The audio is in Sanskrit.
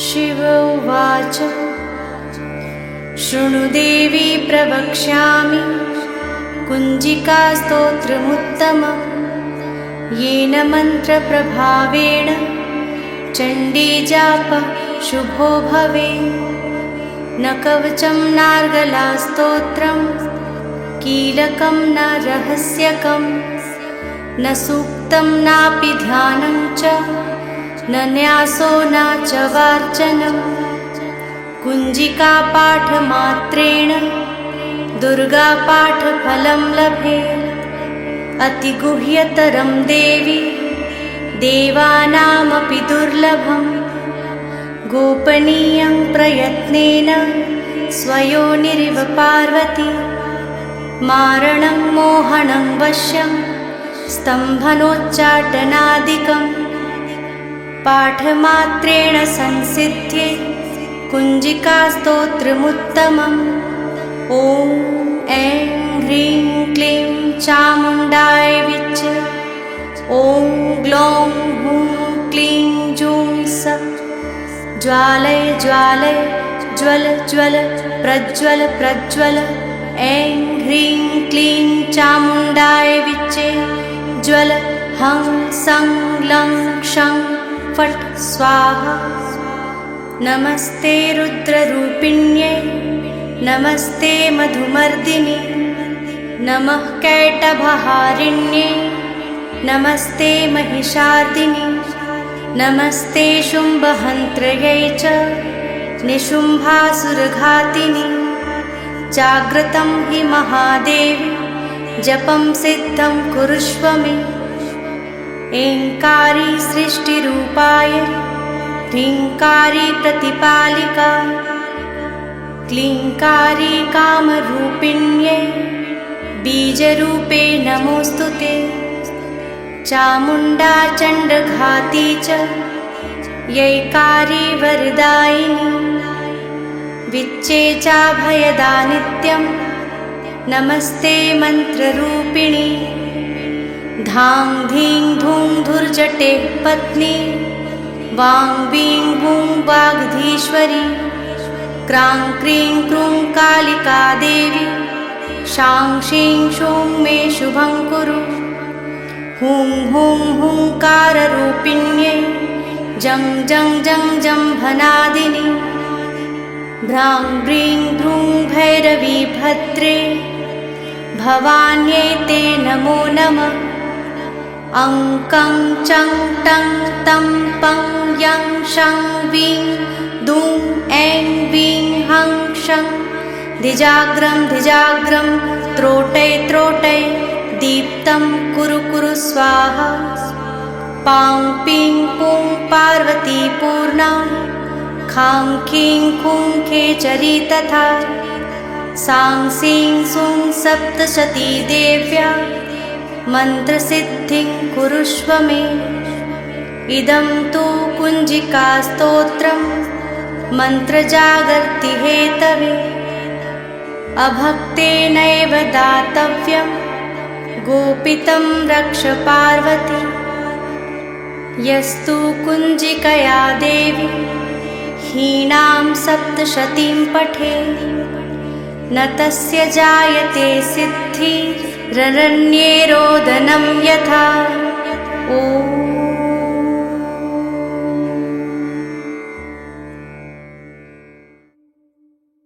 शिव उवाच शृणु देवी प्रवक्ष्यामि कुञ्जिकास्तोत्रमुत्तमं येन मन्त्रप्रभावेण चण्डीजापः शुभो भवेत्। न कवचं नार्गलास्तोत्रं कीलकं न रहस्यकं न सूक्तं नापि ध्यानं च न न्यासो न च वार्चनं। कुञ्जिकापाठमात्रेण दुर्गापाठफलं लभेत्। अतिगुह्यतरं देवी देवानामपि दुर्लभं गोपनीयं प्रयत्नेन स्वयोनिरिव पार्वती। मारणं मोहनं वश्यं स्तम्भनोच्चाटनादिकं पाठमात्रेण संसिध्ये कुञ्जिकास्तोत्रमुत्तमम्। ॐ ऐं ह्रीं क्लीं चामुण्डाय विच्च। ॐ ग्लौं हूं क्लीं जूं सः। ज्वालय ज्वालय ज्वल ज्वल प्रज्वल प्रज्वल। ऐं ह्रीं क्लीं चामुण्डाय विच्चे ज्वल। हं सं लं क्षं फट् स्वाहा। नमस्ते रुद्ररूपिण्यै नमस्ते मधुमर्दिनि नमः कैटभहारिण्यै नमस्ते महिषार्दिनि नमस्ते शुम्भहन्त्र्यै च निशुम्भासुरघातिनि। जाग्रतं हि महादेवी जपं सिद्धं कुरुष्व मे। ऐङ्कारी सृष्टिरूपाय ह्रीङ्कारी प्रतिपालिका क्लीङ्कारी कामरूपिण्यै बीजरूपे नमोऽस्तु ते। चामुण्डा चण्डघाती च यैकारी वरदायिनी विच्चे चाभयदा नित्यं नमस्ते मन्त्ररूपिणी। धां धीं धूं धुर्जटे पत्नी वां वीं वूं वाग्धीश्वरी क्रां क्रीं क्रूं कालिका देवी शां शीं शूं मे शुभं कुरु। हुं हुं हुंकाररूपिण्यै जं जं जं जम्भनादिनि भ्रां भ्रीं भ्रूं भैरवी भद्रे भवान्यै ते नमो नमः। अं कं चं टं तं पं यं शं वीं दूं ऐं वीं हं शं। धिजाग्रं धिजाग्रं त्रोटै त्रोटै दीप्तं कुरु कुरु स्वाहा। पां पीं पूं पार्वती पूर्णा खां खीं खूं खेचरी तथा। सां सीं सूं सप्तशती देव्या मन्त्रसिद्धिं कुरुष्व मे। इदं तु कुञ्जिकास्तोत्रं मन्त्रजागर्ति हेतवे। अभक्तेनैव दातव्यं गोपितं रक्ष पार्वती। यस्तु कुञ्जिकया देवी हीनां सप्तशतीं पठेत् न तस्य जायते सिद्धिररण्ये रोदनं यथा।